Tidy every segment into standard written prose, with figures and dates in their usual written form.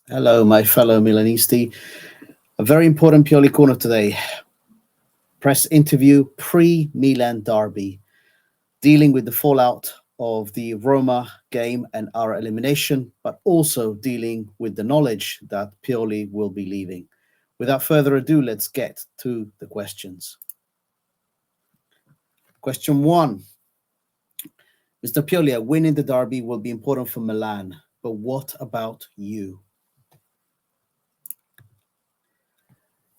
Hello, my fellow Milanisti. A very important Pioli corner today. Press interview pre Milan Derby, dealing with the fallout of the Roma game and our elimination, but also dealing with the knowledge that Pioli will be leaving. Without further ado, let's get to the questions. Question one: Mr. Pioli, a win in the Derby will be important for Milan, but what about you?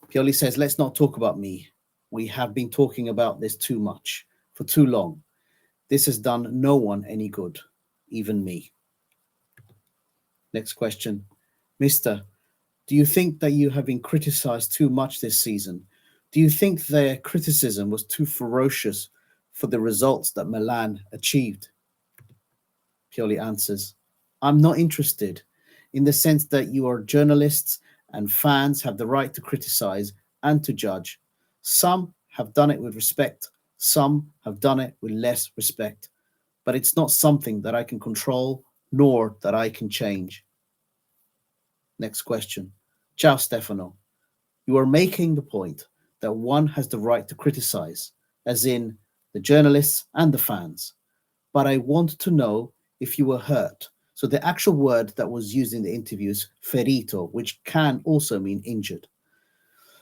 Pioli says, let's not talk about me. We have been talking about this too much, for too long. This has done no one any good, even me. Next question. Mister, do you think that you have been criticized too much this season? Do you think their criticism was too ferocious for the results that Milan achieved? Pioli answers, I'm not interested, in the sense that you are journalists and fans have the right to criticize and to judge. Some have done it with respect, some have done it with less respect, but it's not something that I can control nor that I can change. Next question. Ciao, Stefano. You are making the point that one has the right to criticize, as in the journalists and the fans. But I want to know if you were hurt. So the actual word that was used in the interview is ferito, which can also mean injured.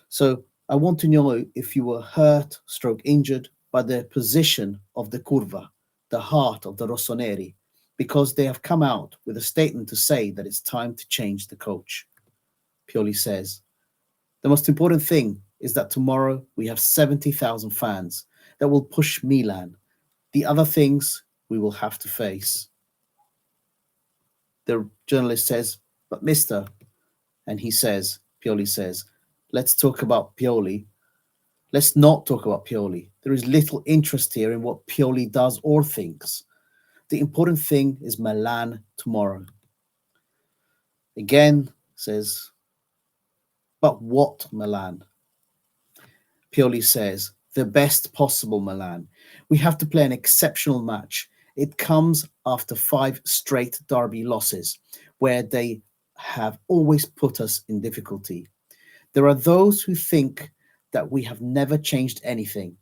So I want to know if you were hurt, stroke injured by the position of the curva, the heart of the Rossoneri, because they have come out with a statement to say that it's time to change the coach. Pioli says, the most important thing is that tomorrow we have 70,000 fans that will push Milan. The other things we will have to face. The journalist says, but mister, and Pioli says, let's talk about Pioli. Let's not talk about Pioli. There is little interest here in what Pioli does or thinks. The important thing is Milan tomorrow. Again, says, but what Milan? Pioli says, the best possible Milan. We have to play an exceptional match. It comes after 5 straight derby losses, where they have always put us in difficulty. There are those who think that we have never changed anything,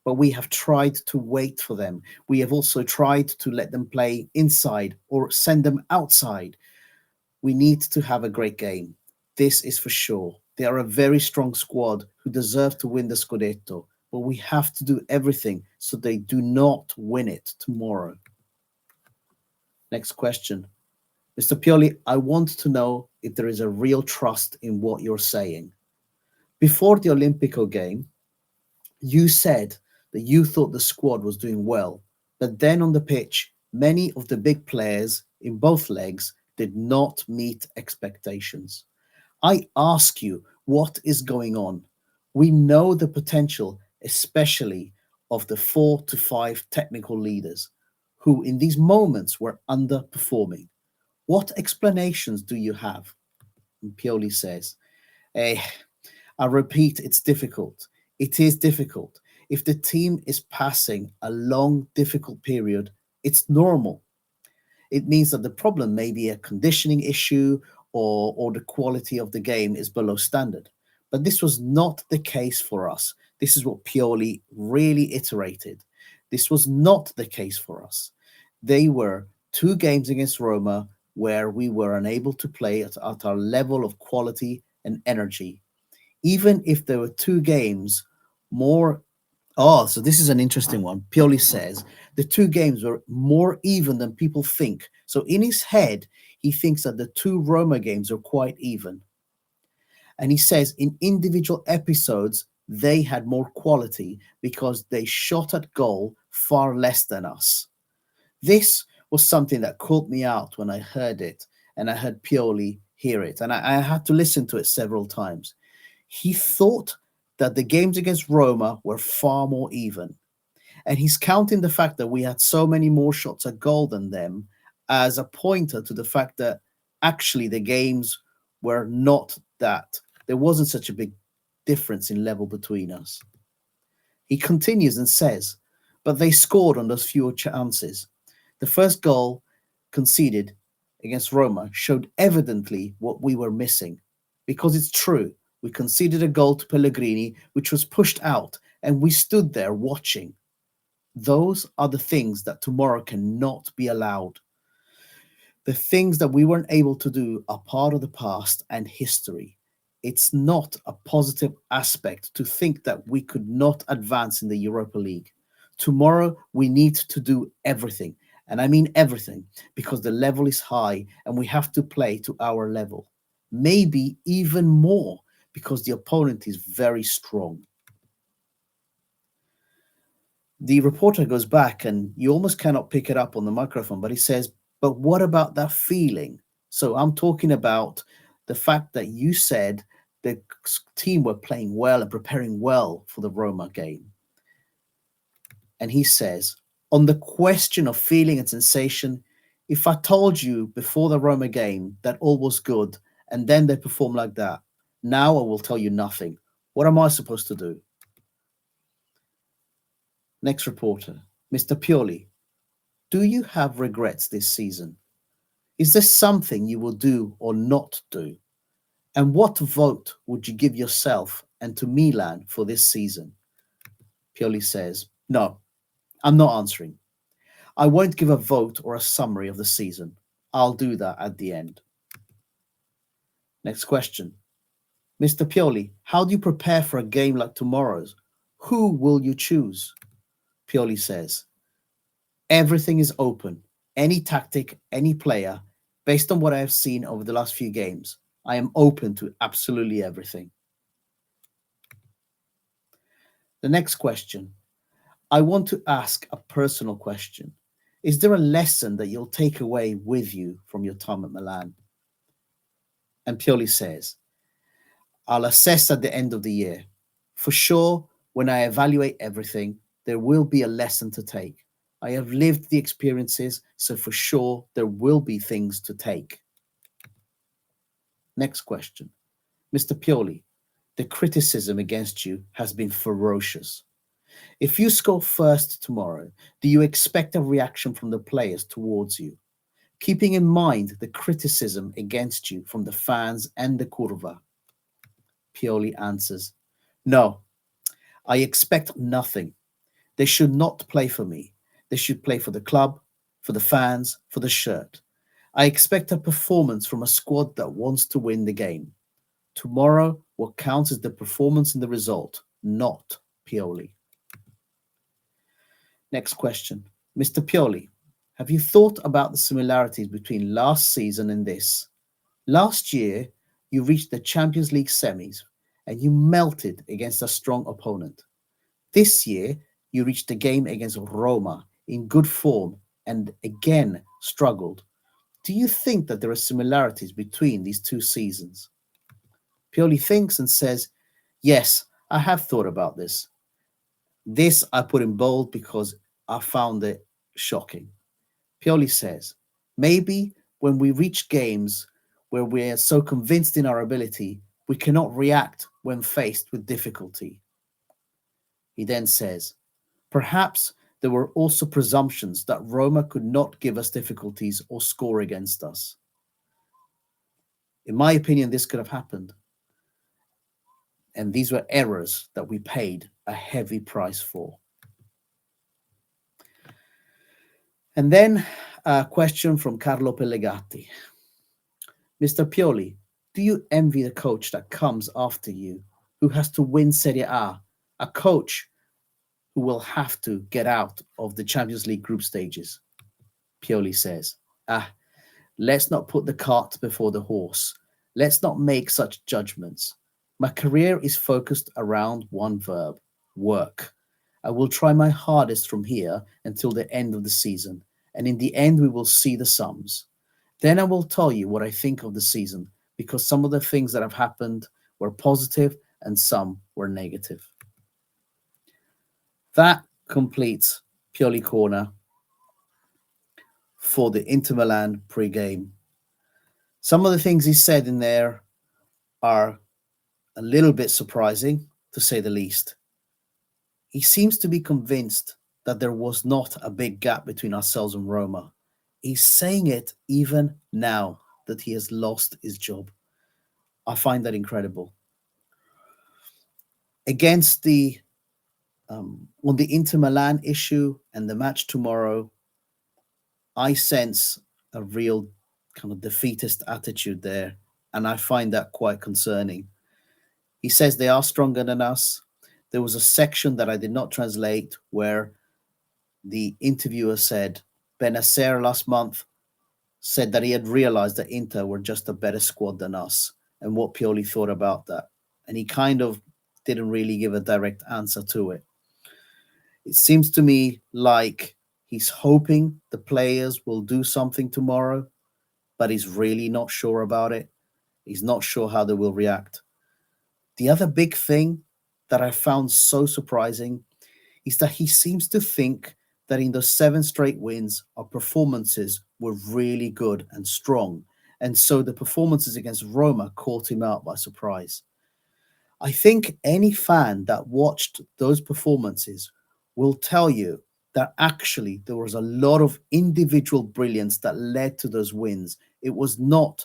but we have tried to wait for them. We have also tried to let them play inside or send them outside. We need to have a great game. This is for sure. They are a very strong squad who deserve to win the Scudetto, but we have to do everything so they do not win it tomorrow. Next question. Mr. Pioli, I want to know if there is a real trust in what you're saying. Before the Olympico game, you said that you thought the squad was doing well, but then on the pitch, many of the big players in both legs did not meet expectations. I ask you, what is going on? We know the potential, especially of the 4 to 5 technical leaders, who in these moments were underperforming. What explanations do you have? And Pioli says, eh, I repeat, it's difficult. It is difficult. If the team is passing a long, difficult period, it's normal. It means that the problem may be a conditioning issue or the quality of the game is below standard. But this was not the case for us. This is what Pioli really iterated. This was not the case for us. They were 2 games against Roma where we were unable to play at our level of quality and energy. Even if there were 2 games more. Oh, so this is an interesting one. Pioli says the 2 games were more even than people think. So in his head, he thinks that the 2 Roma games are quite even. And he says in individual episodes, they had more quality because they shot at goal far less than us. This was something that caught me out when I heard it, and I heard Pioli hear it, and I had to listen to it several times. He thought that the games against Roma were far more even. And he's counting the fact that we had so many more shots at goal than them as a pointer to the fact that actually the games were not that. There wasn't such a big difference in level between us. He continues and says, but they scored on those fewer chances. The first goal conceded against Roma showed evidently what we were missing. Because it's true, we conceded a goal to Pellegrini, which was pushed out, and we stood there watching. Those are the things that tomorrow cannot be allowed. The things that we weren't able to do are part of the past and history. It's not a positive aspect to think that we could not advance in the Europa League. Tomorrow, we need to do everything. And I mean everything, because the level is high and we have to play to our level. Maybe even more, because the opponent is very strong. The reporter goes back and you almost cannot pick it up on the microphone, but he says, but what about that feeling? So I'm talking about the fact that you said the team were playing well and preparing well for the Roma game. And he says, on the question of feeling and sensation, if I told you before the Roma game that all was good and then they perform like that, now I will tell you nothing. What am I supposed to do? Next reporter, Mr. Pioli, do you have regrets this season? Is there something you will do or not do? And what vote would you give yourself and to Milan for this season? Pioli says, no, I'm not answering. I won't give a vote or a summary of the season. I'll do that at the end. Next question. Mr. Pioli, how do you prepare for a game like tomorrow's? Who will you choose? Pioli says, everything is open. Any tactic, any player, based on what I have seen over the last few games, I am open to absolutely everything. The next question. I want to ask a personal question. Is there a lesson that you'll take away with you from your time at Milan? And Pioli says, I'll assess at the end of the year. For sure, when I evaluate everything, there will be a lesson to take. I have lived the experiences, so for sure, there will be things to take. Next question. Mr. Pioli, the criticism against you has been ferocious. If you score first tomorrow, do you expect a reaction from the players towards you? Keeping in mind the criticism against you from the fans and the Curva. Pioli answers, no, I expect nothing. They should not play for me. They should play for the club, for the fans, for the shirt. I expect a performance from a squad that wants to win the game. Tomorrow, what counts is the performance and the result, not Pioli. Next question. Mr. Pioli, have you thought about the similarities between last season and this? Last year, you reached the Champions League semis and you melted against a strong opponent. This year, you reached the game against Roma in good form and again struggled. Do you think that there are similarities between these two seasons? Pioli thinks and says, yes, I have thought about this. This I put in bold because I found it shocking. Pioli says, maybe when we reach games where we're so convinced in our ability, we cannot react when faced with difficulty. He then says, perhaps there were also presumptions that Roma could not give us difficulties or score against us. In my opinion, this could have happened. And these were errors that we paid a heavy price for. And then a question from Carlo Pellegatti. Mr. Pioli, do you envy the coach that comes after you, who has to win Serie A, a coach who will have to get out of the Champions League group stages? Pioli says, let's not put the cart before the horse. Let's not make such judgments. My career is focused around one verb, work. I will try my hardest from here until the end of the season, and in the end we will see the sums. Then I will tell you what I think of the season, because some of the things that have happened were positive and some were negative. That completes Pioli Corner for the Inter Milan pre-game. Some of the things he said in there are a little bit surprising, to say the least. He seems to be convinced that there was not a big gap between ourselves and Roma. He's saying it even now that he has lost his job. I find that incredible. Against the on the Inter Milan issue and the match tomorrow, I sense a real kind of defeatist attitude there, and I find that quite concerning. He says they are stronger than us. There was a section that I did not translate where the interviewer said Benacer last month said that he had realized that Inter were just a better squad than us and what Pioli thought about that. And he kind of didn't really give a direct answer to it. It seems to me like he's hoping the players will do something tomorrow, but he's really not sure about it. He's not sure how they will react. The other big thing that I found so surprising is that he seems to think that in those seven straight wins, our performances were really good and strong. And so the performances against Roma caught him out by surprise. I think any fan that watched those performances will tell you that actually there was a lot of individual brilliance that led to those wins. It was not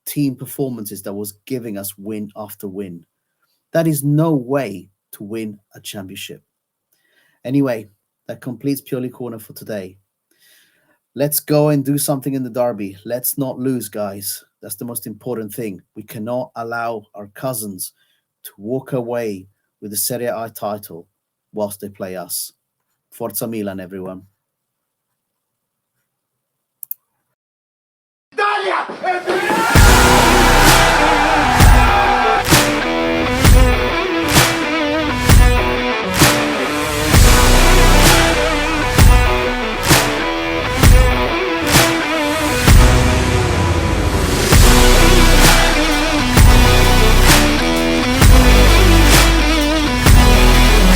team performances that was giving us win after win. That is no way to win a championship. Anyway, that completes Purely Corner for today. Let's go and do something in the derby. Let's not lose, guys. That's the most important thing. We cannot allow our cousins to walk away with the Serie A title whilst they play us. Forza Milan, everyone.